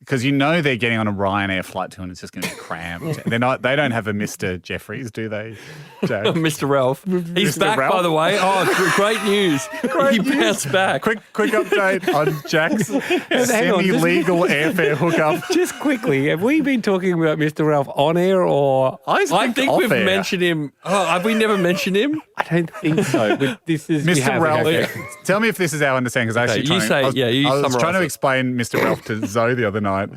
because you know they're getting on a Ryanair flight too, and it's just going to be crammed. They're not. They don't have a Mr. Jeffries, do they, Jack? Mr. Ralph. He's Mr. back, Ralph? By the way. Oh, great news. He bounced back. Quick update on Jack's semi-legal airfare hookup. Just quickly, have we been talking about Mr. Ralph on air or? I think off we've air. mentioned him. Oh, have we never mentioned him? I don't think so. But this is Mr. Ralph. Okay. Tell me if this is our understanding, because Okay, you say- I was summarise trying to it. explain Mr. Ralph to Zoe the other night,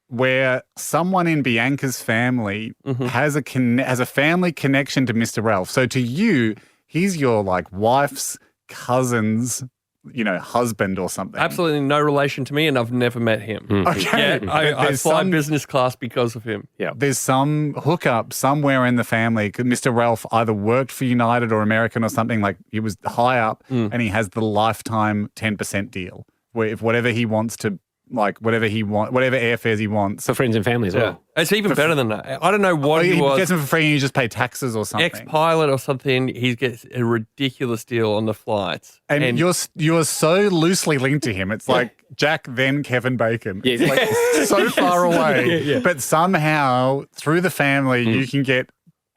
where someone in Bianca's family has a family connection to Mr. Ralph. So to you, he's your like wife's cousin's, husband or something. Absolutely no relation to me, and I've never met him. Okay. Yeah, I There's fly some- business class because of him. Yeah. There's some hookup somewhere in the family. Mr. Ralph either worked for United or American or something, like he was high up, and he has the lifetime 10% deal, where if whatever he wants to, like whatever airfares he wants. For friends and family as well. It's even better than that. I don't know what he He was. gets them for free and you just pay taxes or something. Ex-pilot or something. He gets a ridiculous deal on the flights. And you're so loosely linked to him. It's like Jack, then Kevin Bacon. Yeah, It's like so far away. Yeah. But somehow, through the family, you can get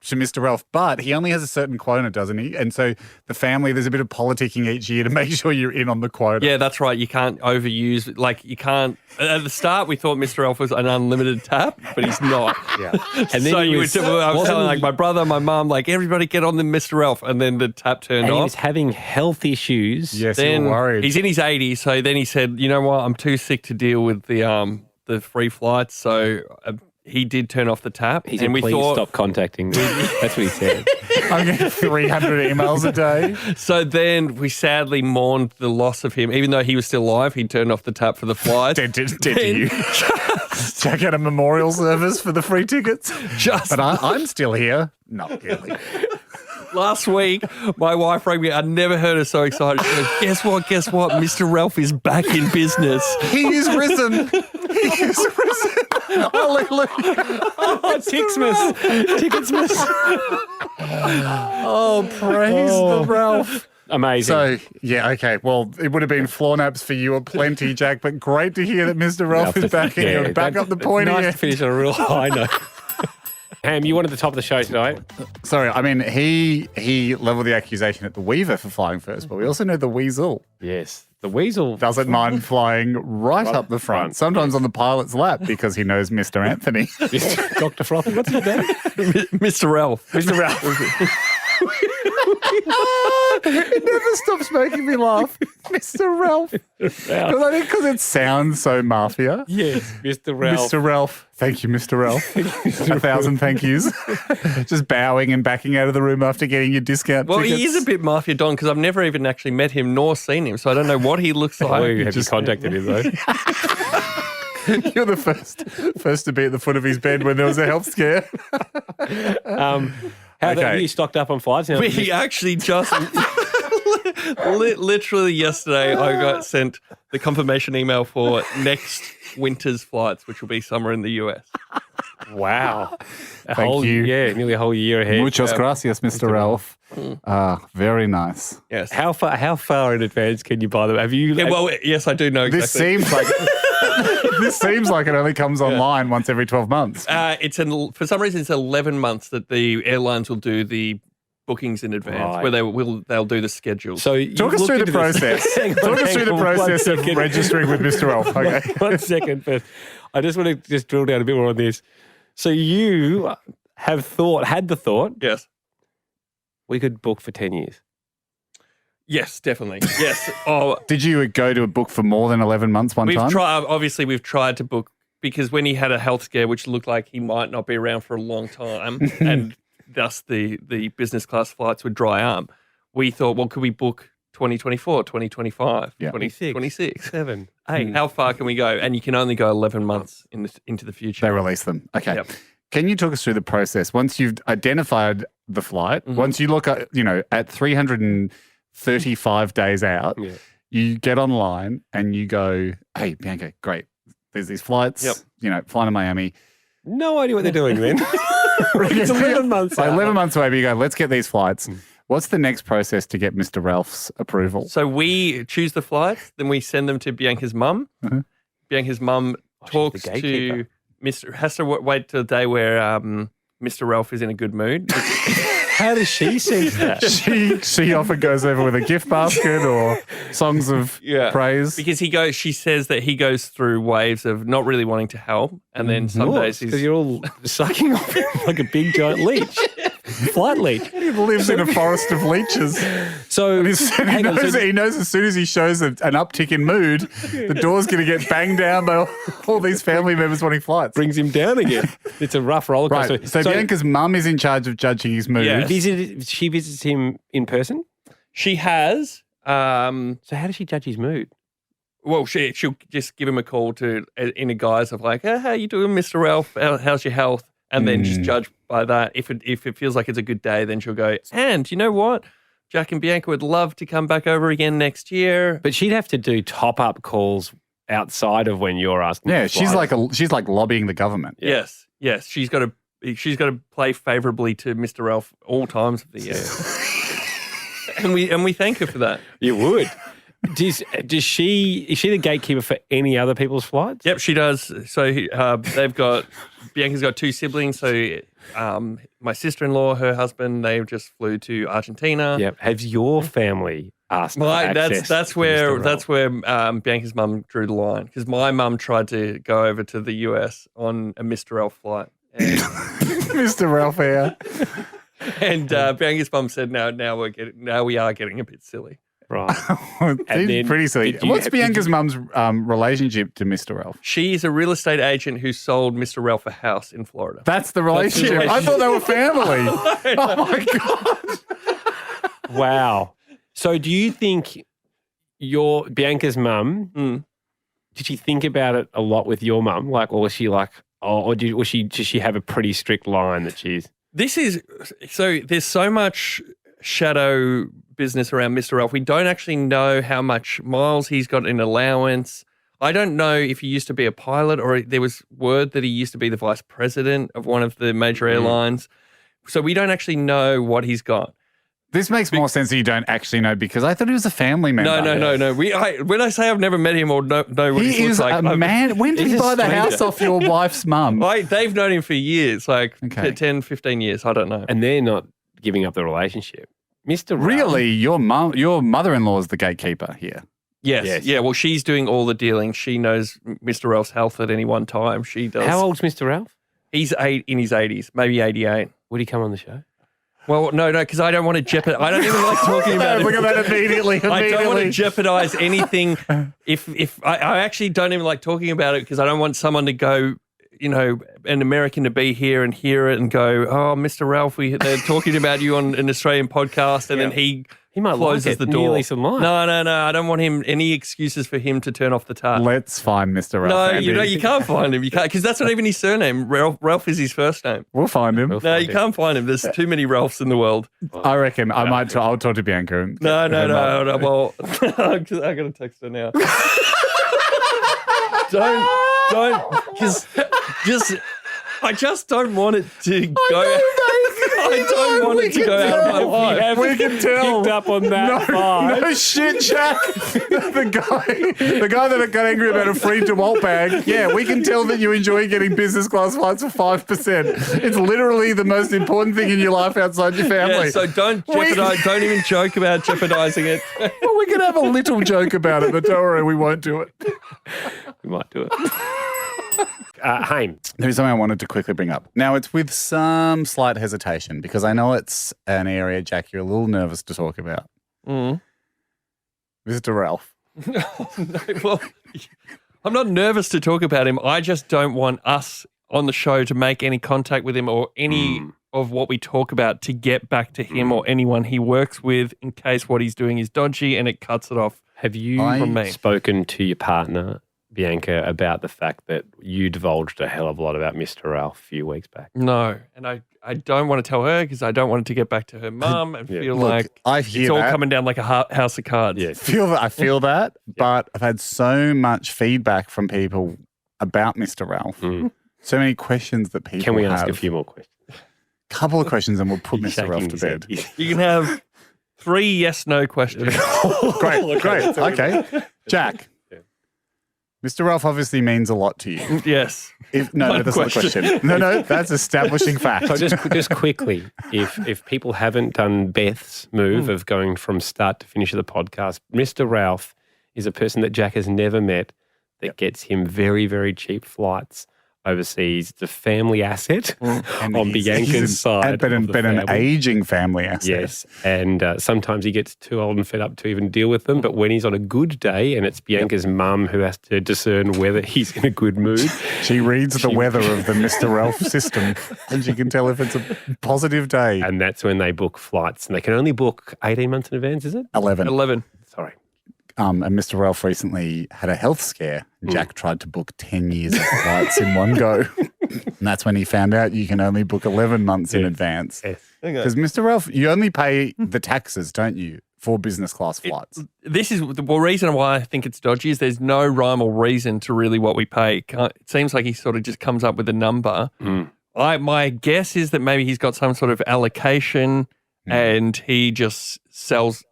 to Mr. Ralph. But he only has a certain quota, doesn't he? And so the family, there's a bit of politicking each year to make sure you're in on the quota. Yeah, that's right. You can't overuse, like you can't. At the start, we thought Mr. Elf was an unlimited tap, but he's not. Yeah. And then So he you was, would, I was wasn't telling he- like my brother, my mum, like everybody get on the Mr. Elf, and then the tap turned and he off. was having health issues. Yes, Then you're worried. he's in his 80s, so then he said, "You know what? I'm too sick to deal with the free flights." So he did turn off the tap, He said, and we please thought. stop contacting me. That's what he said. I'm getting 300 emails a day. So then we sadly mourned the loss of him, even though he was still alive. He turned off the tap for the flights. Dead to you. Jack had a memorial service for the free tickets. But I'm still here. Not really. Last week, my wife rang me. I'd never heard her so excited. She goes, Guess what? Mr. Ralph is back in business." He is risen. He is risen. Hallelujah. Oh, Ticketsmas. Oh, praise the Ralph. Amazing. So, yeah, okay. Well, it would have been floor naps for you aplenty, Jack, but great to hear that Mr. Ralph is back and you'll back up the point nice here. to finish on a real high note. Ham, you wanted the top of the show tonight. Sorry, I mean, he leveled the accusation at the Weaver for flying first, but we also know the Weasel Yes. The Weasel. doesn't mind flying right up the front, sometimes on the pilot's lap because he knows Mr. Anthony. Dr. Frothy. What's his name? Mr. Ralph. Mr. Ralph. It never stops making me laugh. Mr. Ralph. Because it sounds so mafia. Yes, Mr. Ralph. Mr. Ralph. Thank you, Mr. Ralph. 1,000 thank yous. Just bowing and backing out of the room after getting your discount Well, tickets. he is a bit mafia don because I've never even actually met him nor seen him, so I don't know what he looks like. Have you contacted him, though? You're the first to be at the foot of his bed when there was a health scare. How Okay. are you stocked up on flights now? We actually just literally yesterday I got sent the confirmation email for next winter's flights, which will be somewhere in the US. Wow. Thank you. Yeah, nearly a whole year ahead. Muchas gracias, Mr. Ralph. Very nice. Yes. How far in advance can you buy them? Have you? Yeah, well, yes, I do know exactly. This seems like it only comes online once every 12 months. For some reason it's 11 months that the airlines will do the bookings in advance, Right. where they'll do the schedule. So Talk us through the process. Talk us through the process of registering with Mr. Ralph. Okay. 1 second, but I just want to drill down a bit more on this. So you had the thought, Yes. we could book for 10 years. Yes, definitely. Yes. Oh, Did you go to a book for more than 11 months one time? we've tried to book because when he had a health scare, which looked like he might not be around for a long time, and thus the business class flights would dry up, we thought, well, could we book 2024, 2025, Yeah. 2026? 7, 8. How far can we go? And you can only go 11 months into the future. They release them. Okay. Yep. Can you talk us through the process? Once you've identified the flight, once you look at, at 335 days out, Yeah. you get online and you go, hey, Bianca, great. There's these flights, Yep. flying to Miami. No idea what they're doing then. It's 11 months So out. 11 months away, but you go, let's get these flights. What's the next process to get Mr. Ralph's approval? So we choose the flights, then we send them to Bianca's mum. Bianca's mum talks the to gatekeeper. has to wait till the day where Mr. Ralph is in a good mood. How does she sense that? She often goes over with a gift basket or songs of praise. Because she says that he goes through waves of not really wanting to help, and then some days because you're all sucking off him like a big giant leach, flight leech. He lives in a forest of leeches. So He knows as soon as he shows an uptick in mood, the door's going to get banged down by all these family members wanting flights. brings him down again. It's a rough roller coaster. Right. So Bianca's mum is in charge of judging his mood. Yeah. She visits him in person. she has. So how does she judge his mood? Well, she'll just give him a call in a guise of like, how you doing, Mr. Ralph? How's your health? And then just judge by that. If it feels like it's a good day, then she'll go, and you know what? Jack and Bianca would love to come back over again next year. But she'd have to do top-up calls outside of when you're asking. Yeah, for she's like lobbying the government. Yes. She's got to play favourably to Mr. Ralph all times of the year. and we thank her for that. You would. Is she the gatekeeper for any other people's flights? Yep, she does. So Bianca's got two siblings. So my sister-in-law, her husband, they just flew to Argentina. Yep. Has your family asked for access? That's where Bianca's mum drew the line, because my mum tried to go over to the US on a Mr. Ralph flight. And, Mr. Ralph here. and Bianca's mum said, now we are getting a bit silly. Right. It's pretty silly. What's Bianca's mum's relationship to Mr. Ralph? She's a real estate agent who sold Mr. Ralph a house in Florida. That's the relationship. I thought they were family. Oh my God. Wow. So do you think Bianca's mum, did she think about it a lot with your mum? Like, or was she like, does she have a pretty strict line that she's... There's so much shadow business around Mr. Ralph. We don't actually know how much miles he's got in allowance. I don't know if he used to be a pilot, or there was word that he used to be the vice president of one of the major airlines. So we don't actually know what he's got. This makes more sense that you don't actually know, because I thought he was a family member. No. When I say I've never met him or know what he looks like. He is a man. When did he buy the house off your wife's mum? They've known him for years, 10, 15 years. I don't know. And they're not giving up the relationship. Mr. Ralph. Really? Your mother-in-law is the gatekeeper here. Yes. Yeah, well, she's doing all the dealing. She knows Mr. Ralph's health at any one time. She does. How old's Mr. Ralph? He's in his 80s, maybe 88. Would he come on the show? Well, no, because I don't want to jeopardize. I don't even like talking about it. Look at that immediately. I don't want to jeopardize anything. If I actually don't even like talking about it, because I don't want someone to go, an American to be here and hear it and go, oh, Mr. Ralph, they're talking about you on an Australian podcast, and then he might closes the door. No, I don't want him any excuses for him to turn off the tap. Let's find Mr. Ralph. No, Andy. you can't find him. You can't, because that's not even his surname. Ralph is his first name. We'll find him. You can't find him. There's too many Ralphs in the world. I reckon I'll talk to Bianca. And No. Well, I got to text her now. I just don't want it to go. I don't want it to go out of my life. We can tell. Picked up on that vibe. No shit, Jack. the guy that got angry about a free DeWalt bag. Yeah, we can tell that you enjoy getting business class flights for 5%. It's literally the most important thing in your life outside your family. Yeah, so don't jeopardize. Don't even joke about jeopardizing it. Well, we can have a little joke about it, but don't worry, we won't do it. We might do it. Haim. There's something I wanted to quickly bring up. Now, it's with some slight hesitation, because I know it's an area, Jack, you're a little nervous to talk about. Mr. Ralph. No, well, I'm not nervous to talk about him. I just don't want us on the show to make any contact with him, or any of what we talk about to get back to him or anyone he works with, in case what he's doing is dodgy and it cuts it off. Have you from me. spoken to your partner, Bianca, about the fact that you divulged a hell of a lot about Mr. Ralph a few weeks back? No, and I don't want to tell her, because I don't want it to get back to her mum and feel like I it's hear all that. coming down like a house of cards. Yeah. I feel that, but I've had so much feedback from people about Mr. Ralph. So many questions that people have. Can we ask a few more questions? Couple of questions, and we'll put Mr. Ralph to bed. You can have 3 yes/no questions. Great. Okay. Jack. Yeah. Mr. Ralph obviously means a lot to you. Yes. No, that's not the question. No, that's establishing fact. So just quickly, if people haven't done Beth's move of going from start to finish of the podcast, Mr. Ralph is a person that Jack has never met that gets him very, very cheap flights overseas. It's a family asset on Bianca's side. But an aging family asset. Yes, and sometimes he gets too old and fed up to even deal with them. But when he's on a good day, and it's Bianca's mum who has to discern whether he's in a good mood. She reads the weather of the Mr. Ralph system, and she can tell if it's a positive day. And that's when they book flights. And they can only book 18 months in advance, is it? 11. Sorry. And Mr. Ralph recently had a health scare. Jack tried to book 10 years of flights in one go. And that's when he found out you can only book 11 months in advance. Because Mr. Ralph, you only pay the taxes, don't you, for business class flights? This is the reason why I think it's dodgy is there's no rhyme or reason to really what we pay. It seems like he sort of just comes up with a number. My guess is that maybe he's got some sort of allocation and he just sells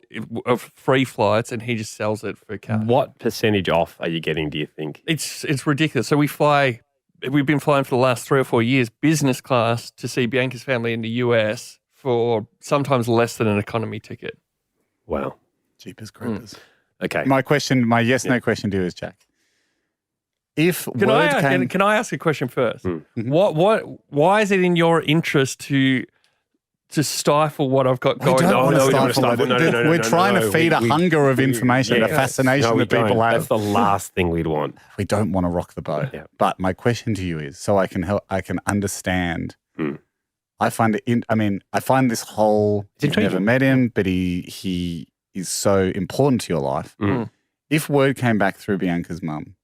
of free flights and he just sells it for cash. What percentage off are you getting, do you think? It's ridiculous. So we've been flying for the last 3 or 4 years business class to see Bianca's family in the US for sometimes less than an economy ticket. Wow. Jeepers creepers. Okay. My yes/no question to you is, Jack. Can I ask a question first? Why is it in your interest to stifle what I've got going on? No, we're trying to feed a hunger of information, a fascination that people have. That's the last thing we'd want. We don't want to rock the boat. Yeah. But my question to you is, so I can understand. I find I find this whole, you've never met him, but he is so important to your life. If word came back through Bianca's mum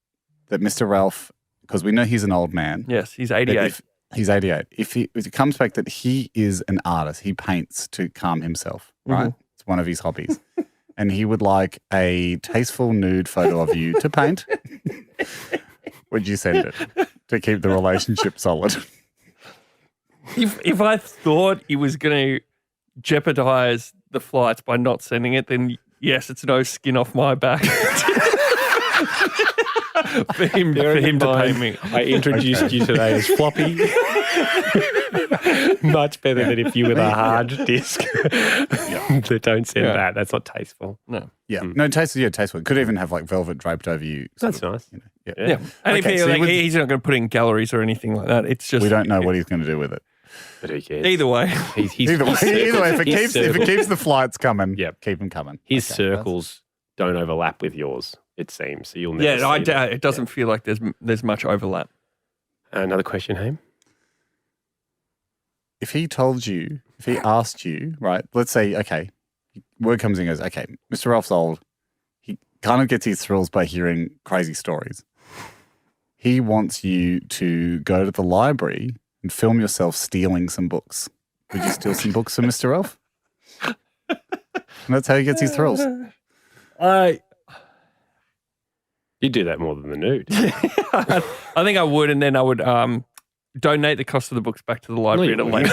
that Mr. Ralph, because we know he's an old man. Yes, he's 88. He's 88. If it comes back that he is an artist, he paints to calm himself, right? It's one of his hobbies. And he would like a tasteful nude photo of you to paint. Would you send it to keep the relationship solid? If I thought he was going to jeopardize the flights by not sending it, then yes, it's no skin off my back. for him to pay me. I introduced you today as Floppy. Much better than if you were the hard disk. Don't send that. That's not tasteful. No. Yeah. No, tasteful. Could even have like velvet draped over you. That's nice. Yeah. And if he's not going to put it in galleries or anything like that. It's just we don't know what he's going to do with it. But who cares? Either way. Either way, if it keeps the flights coming, keep them coming. His circles don't overlap with yours, it seems. So you'll never I doubt it doesn't feel like there's much overlap. Another question, Haim? If he asked you, right, let's say, okay, word comes in and goes, okay, Mr. Ralph's old. He kind of gets his thrills by hearing crazy stories. He wants you to go to the library and film yourself stealing some books. Would you steal some books for Mr. Ralph? And that's how he gets his thrills. You'd do that more than the nude. I think I would, and then I would donate the cost of the books back to the library at a later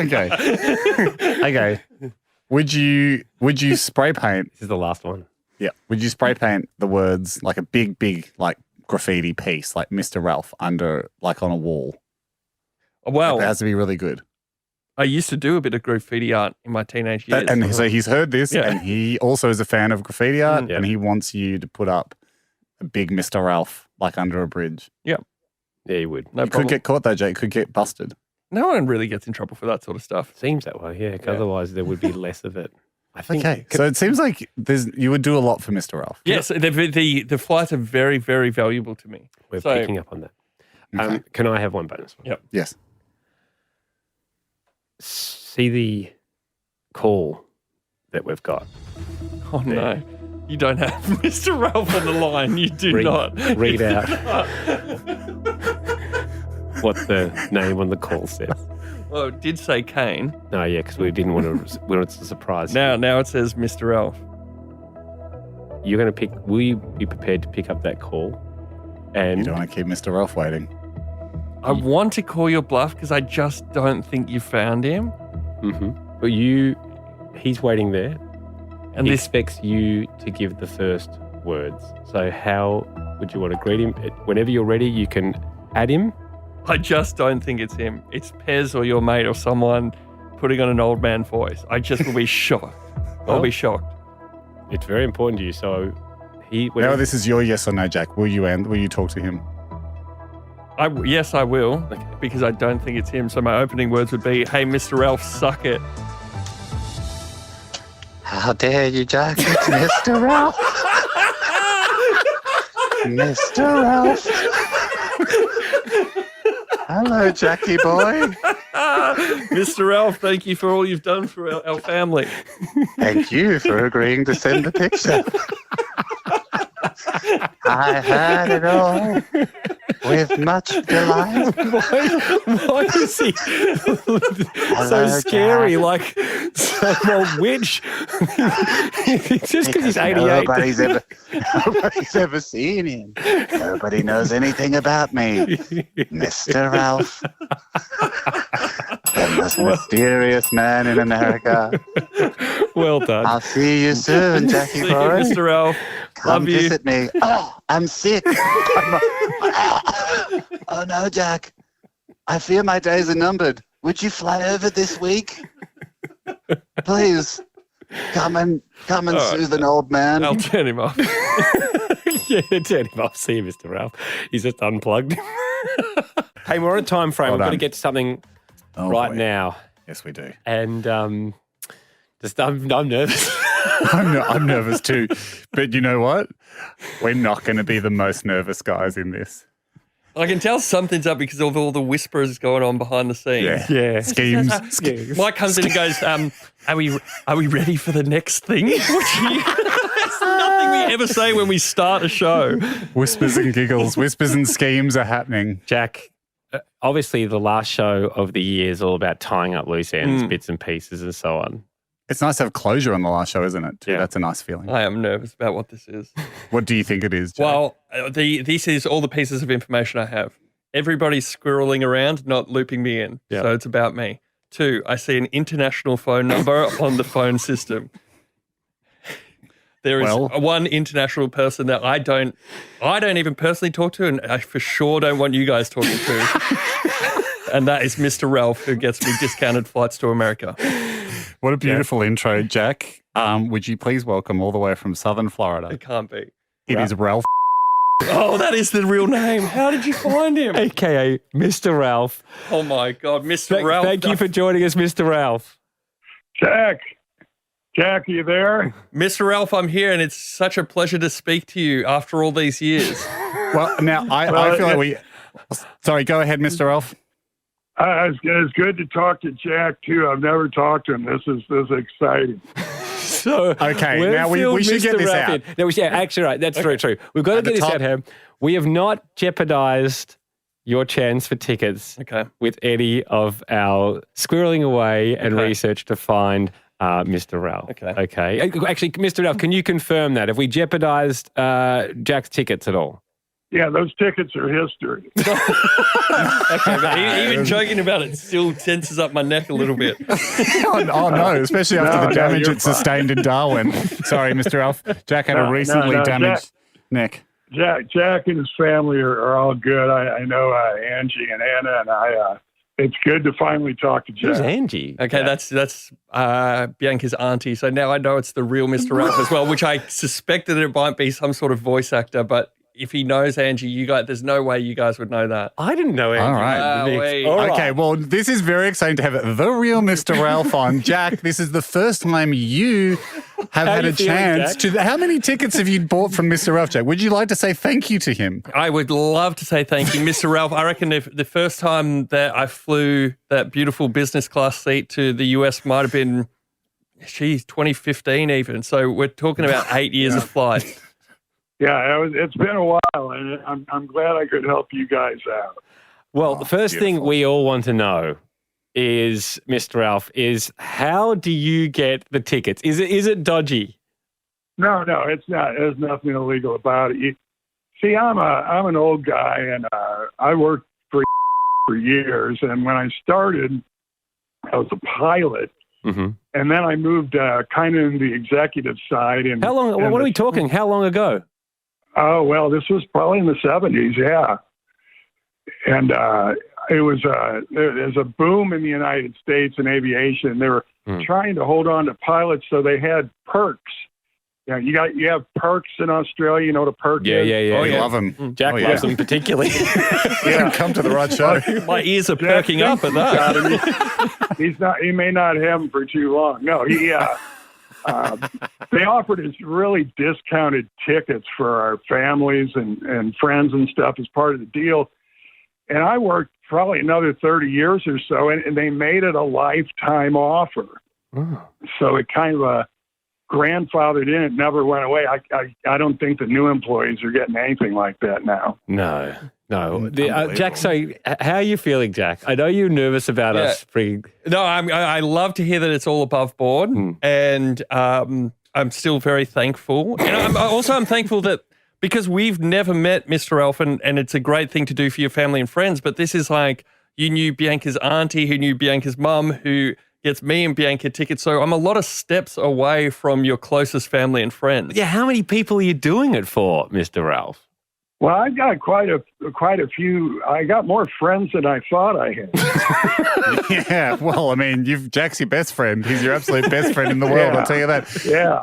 date. Okay. Would you spray paint? This is the last one. Yeah. Would you spray paint the words like a big like graffiti piece, like Mr. Ralph under like on a wall? Well, it has to be really good. I used to do a bit of graffiti art in my teenage years. And so he's heard this, and he also is a fan of graffiti art, and he wants you to put up a big Mr. Ralph like under a bridge. Yep. Yeah, you would. You could get caught though, Jake. Could get busted. No one really gets in trouble for that sort of stuff. Seems that way, yeah. Otherwise, there would be less of it. I think. Okay, so it seems like you would do a lot for Mr. Ralph. Yes, the flights are very, very valuable to me. We're picking up on that. Okay. Can I have one bonus one? Yep. Yes. See the call that we've got. Oh, no. You don't have Mr. Ralph on the line. You do not. Read out what the name on the call says. Well, it did say Kane. No, yeah, because we didn't want to surprise you. Now it says Mr. Ralph. You're going to will you be prepared to pick up that call? And you don't want to keep Mr. Ralph waiting. I want to call your bluff because I just don't think you found him. Mm-hmm. But he's waiting there. And he expects you to give the first words. So how would you want to greet him? Whenever you're ready, you can add him. I just don't think it's him. It's Pez or your mate or someone putting on an old man voice. I just will be shocked. I'll be shocked. It's very important to you. So Now this is your yes or no, Jack. Will you talk to him? Yes, I will, because I don't think it's him. So my opening words would be, "Hey, Mr. Ralph, suck it." How dare you, Jack? It's Mr. Ralph. Mr. Ralph. Hello, Jackie boy. Mr. Ralph, thank you for all you've done for our family. Thank you for agreeing to send a picture. I heard it all with much delight. Why is he so Hello, scary, Jack. like some old witch? Just because he's 88. Nobody's ever seen him. Nobody knows anything about me. Mr. Ralph. The most mysterious man in America. Well done. I'll see you soon, Jackie See you, boy. Mr. Ralph. Come Love you. visit me. Oh, I'm sick. Oh no, Jack. I fear my days are numbered. Would you fly over this week? Please. Come and soothe an old man. I'll turn him off. Yeah, turn him off. See you, Mr. Ralph. He's just unplugged. Hey, we're on a time frame. Well We've got to done. get to something Oh, right boy. now. Yes, we do. And I'm nervous. I'm nervous too. But you know what? We're not going to be the most nervous guys in this. I can tell something's up because of all the whispers going on behind the scenes. Yeah. Schemes. Mike comes in and goes, are we ready for the next thing? That's nothing we ever say when we start a show. Whispers and giggles. Whispers and schemes are happening. Jack, obviously the last show of the year is all about tying up loose ends, bits and pieces and so on. It's nice to have closure on the last show, isn't it? Too? Yeah. That's a nice feeling. I am nervous about what this is. What do you think it is, Jack? Well, this is all the pieces of information I have. Everybody's squirreling around, not looping me in. Yep. So it's about me. 2, I see an international phone number on the phone system. There is one international person that I don't even personally talk to, and I for sure don't want you guys talking to. And that is Mr. Ralph, who gets me discounted flights to America. What a beautiful intro, Jack. Would you please welcome all the way from Southern Florida? It can't be. It is Ralph. Oh, that is the real name. How did you find him? AKA Mr. Ralph. Oh my God, Mr. Ralph. Thank you for joining us, Mr. Ralph. Jack, are you there? Mr. Ralph, I'm here, and it's such a pleasure to speak to you after all these years. Well, now I feel like we. Sorry, go ahead, Mr. Ralph. It's good to talk to Jack too. I've never talked to him. This is exciting. So Okay, we've now we filled should get Mr. this Ralph out. in. No, actually, right. That's very true. We've got to At the get this top- out here. We have not jeopardized your chance for tickets Okay. with any of our squirreling away and Okay. research to find Mr. Ralph. Okay. Okay. Actually, Mr. Ralph, can you confirm that? Have we jeopardized Jack's tickets at all? Yeah, those tickets are history. Okay, but even joking about it still tenses up my neck a little bit. Oh no, especially after the damage you're it sustained in Darwin. Sorry, Mr. Ralph. Jack had a recently damaged neck. Jack and his family are all good. I know Angie and Anna, and it's good to finally talk to Who's Jack. Angie? Okay, that's Bianca's auntie. So now I know it's the real Mr. Ralph as well, which I suspected it might be some sort of voice actor, but if he knows Angie, you guys, there's no way you guys would know that. I didn't know Angie. All right. Wait. All right. Okay, well, this is very exciting to have the real Mr. Ralph on. Jack, this is the first time you have How had you a feeling, chance Jack? to. How many tickets have you bought from Mr. Ralph, Jack? Would you like to say thank you to him? I would love to say thank you, Mr. Ralph. I reckon if the first time that I flew that beautiful business class seat to the US might have been, 2015 even. So we're talking about 8 years of flight. Yeah, it's been a while, and I'm glad I could help you guys out. Well, the first thing beautiful. we all want to know is, Mr. Ralph, is how do you get the tickets? Is it dodgy? No, it's not. There's nothing illegal about it. See, I'm an old guy, and I worked for years. And when I started, I was a pilot, Mm-hmm. and then I moved kind of in the executive side. And How long? and What are we the- talking? How long ago? Oh, well, this was probably in the 70s, yeah. And there's a boom in the United States in aviation. They were trying to hold on to pilots, so they had perks. Yeah, you have perks in Australia. You know what a perk is? Yeah. Oh, you love them. Jack loves them particularly. Yeah, come to the right show. My ears are perking up at that. He may not have them for too long. No, they offered us really discounted tickets for our families and friends and stuff as part of the deal. And I worked probably another 30 years or so, and they made it a lifetime offer. Oh. So it kind of grandfathered in. It never went away. I don't think the new employees are getting anything like that now. No. Jack, so how are you feeling, Jack? I know you're nervous about us bringing... No, I love to hear that it's all above board, and I'm still very thankful. And I'm thankful that because we've never met Mr. Ralph, and it's a great thing to do for your family and friends, but this is like you knew Bianca's auntie, who knew Bianca's mum, who gets me and Bianca tickets. So I'm a lot of steps away from your closest family and friends. Yeah, how many people are you doing it for, Mr. Ralph? Well, I've got quite a few. I got more friends than I thought I had. Yeah, well, I mean, Jack's your best friend. He's your absolute best friend in the world. I'll tell you that. Yeah.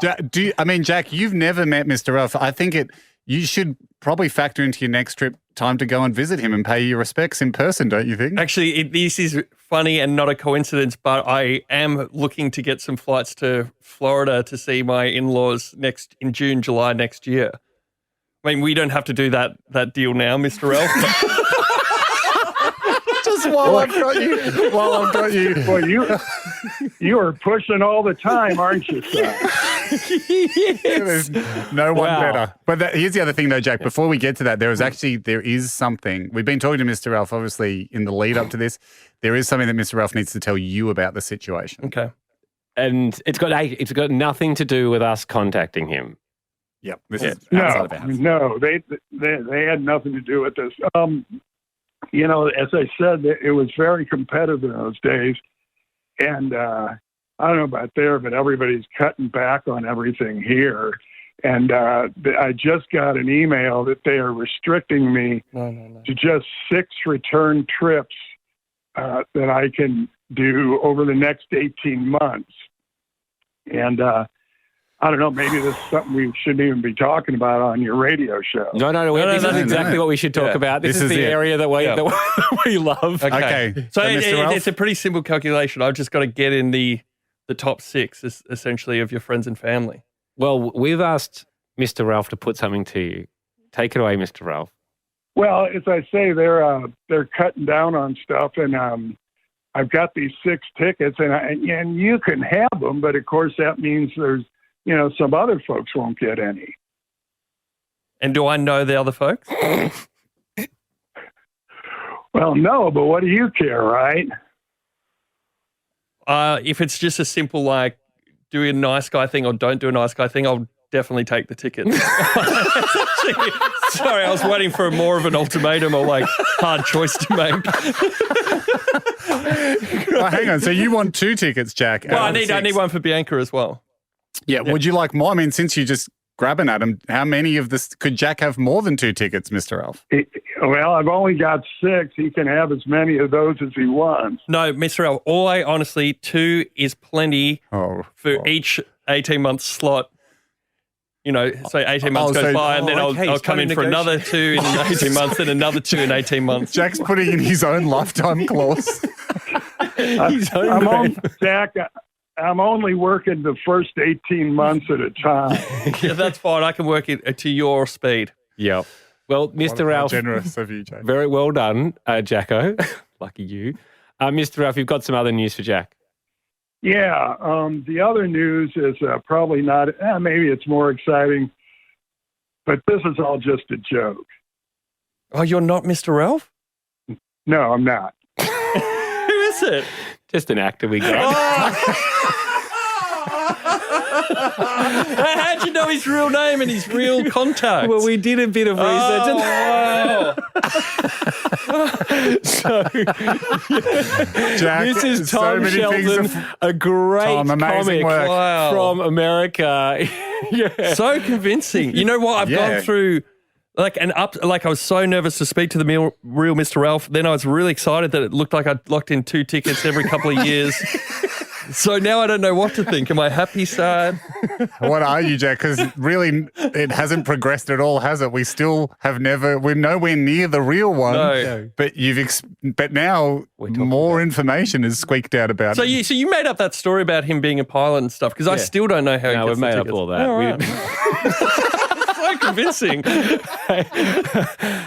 Jack, you've never met Mr. Ralph. I think you should probably factor into your next trip time to go and visit him and pay your respects in person, don't you think? Actually, this is funny and not a coincidence, but I am looking to get some flights to Florida to see my in-laws in June, July next year. I mean, we don't have to do that deal now, Mr. Ralph. Just while I've got you. Well, you are pushing all the time, aren't you, son? There's no one better. But here's the other thing, though, Jack. Before we get to that, there is something. We've been talking to Mr. Ralph, obviously, in the lead up to this. There is something that Mr. Ralph needs to tell you about the situation. Okay. And it's got nothing to do with us contacting him. Yep. This is outside of our house. No, they had nothing to do with this. As I said, it was very competitive in those days. And I don't know about there, but everybody's cutting back on everything here. And I just got an email that they are restricting me to just 6 return trips that I can do over the next 18 months. And I don't know, maybe this is something we shouldn't even be talking about on your radio show. No, this is exactly what we should talk about. This is the area that we love. Okay. So it's a pretty simple calculation. I've just got to get in the top 6, essentially, of your friends and family. Well, we've asked Mr. Ralph to put something to you. Take it away, Mr. Ralph. Well, as I say, they're cutting down on stuff, and I've got these 6 tickets, and you can have them, but of course that means there's some other folks won't get any. And do I know the other folks? Well, no, but what do you care, right? If it's just a simple, like, do a nice guy thing or don't do a nice guy thing, I'll definitely take the tickets. Sorry, I was waiting for more of an ultimatum or, like, hard choice to make. Well, hang on. So you want 2 tickets, Jack? Well, I need one for Bianca as well. Yeah. Would you like more? I mean, since you're just grabbing at him, how many of this could Jack have more than 2 tickets, Mr. Ralph? Well, I've only got 6. He can have as many of those as he wants. No, Mr. Ralph, honestly, 2 is plenty for each 18-month slot. So 18 months goes by, and then I'll come in for another 2 in 18 months, and another 2 in 18 months. Jack's putting in his own lifetime clause. Jack, I'm only working the first 18 months at a time. Yeah, that's fine. I can work it to your speed. Yeah. Well, Mr. Ralph, generous of you, Jack. Very well done, Jacko. Lucky you. Mr. Ralph, you've got some other news for Jack. Yeah. The other news is probably not, maybe it's more exciting, but this is all just a joke. Oh, you're not Mr. Ralph? No, I'm not. Who is it? Just an actor we got. How'd you know his real name and his real contact? Well, we did a bit of research. So, Jack, this is Tom Shelton, a great comic from America. So convincing. You know what? I've gone through I was so nervous to speak to the real Mr. Ralph. Then I was really excited that it looked like I'd locked in 2 tickets every couple of years. So now I don't know what to think. Am I happy, sad? What are you, Jack? Because really, it hasn't progressed at all, has it? We still have never. We're nowhere near the real one. No. But but now more information is squeaked out about So him. you made up that story about him being a pilot and stuff because I still don't know how. No, he we've gets the made up tickets. all that. All right. So convincing.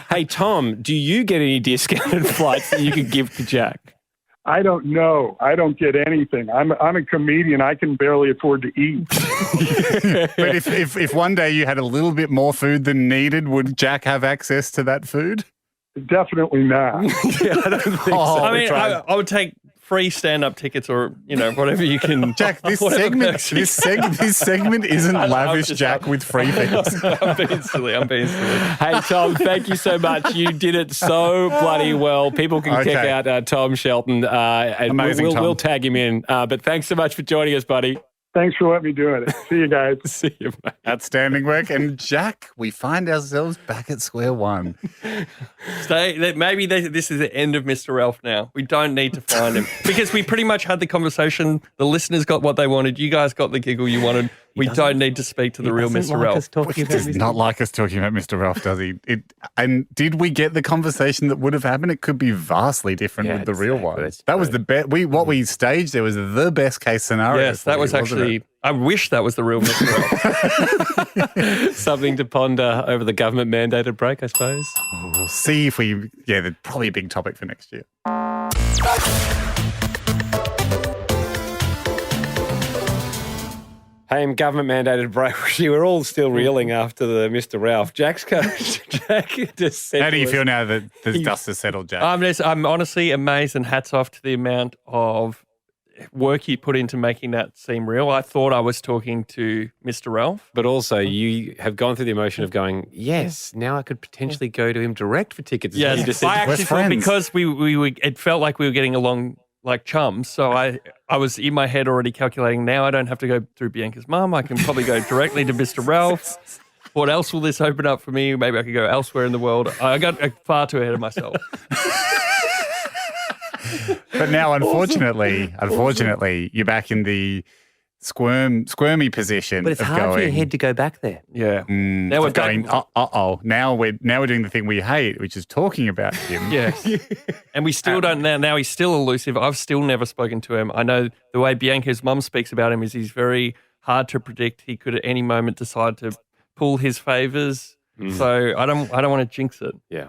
Hey, Tom, do you get any discounted flights that you could give to Jack? I don't know. I don't get anything. I'm a comedian. I can barely afford to eat. But if one day you had a little bit more food than needed, would Jack have access to that food? Definitely not. Yeah, I don't think so. I mean, I would take free stand-up tickets or whatever you can. Jack, this segment isn't lavish Jack with free things. I'm being silly. Hey, Tom, thank you so much. You did it so bloody well. People can check out Tom Shelton. And Amazing, Tom. We'll tag him in. But thanks so much for joining us, buddy. Thanks for letting me do it. See you guys. See you, mate. Outstanding work. And Jack, we find ourselves back at square one. Maybe this is the end of Mr. Ralph now. We don't need to find him because we pretty much had the conversation. The listeners got what they wanted. You guys got the giggle you wanted. We don't need to speak to the real Mr. Ralph. He does not like us talking about Mr. Ralph, does he? And did we get the conversation that would have happened? It could be vastly different with the real one. That was the best. What we staged there was the best case scenario. Yes, that was actually. I wish that was the real Mr. Ralph. Something to ponder over the government mandated break, I suppose. We'll see if we. Yeah, probably a big topic for next year. Hey, government mandated break. We're all still reeling after the Mr. Ralph. Jack's coach. Jack just said How do you to us- feel now that the dust has settled, Jack? I'm honestly amazed and hats off to the amount of work you put into making that seem real. I thought I was talking to Mr. Ralph. But also, you have gone through the emotion of going, yes, now I could potentially go to him direct for tickets. Yes, You just said, I actually thought friends. because it felt like we were getting along like chums. So I was in my head already calculating. Now I don't have to go through Bianca's mum. I can probably go directly to Mr. Ralph. What else will this open up for me? Maybe I could go elsewhere in the world. I got far too ahead of myself. But now, unfortunately, you're back in the squirmy position. but it's of hard going, for your head to go back there. Yeah. Now we're going. Now we're doing the thing we hate, which is talking about him. Yes. And we still don't now. He's still elusive. I've still never spoken to him. I know the way Bianca's mum speaks about him is he's very hard to predict. He could at any moment decide to pull his favours. So I don't want to jinx it. Yeah.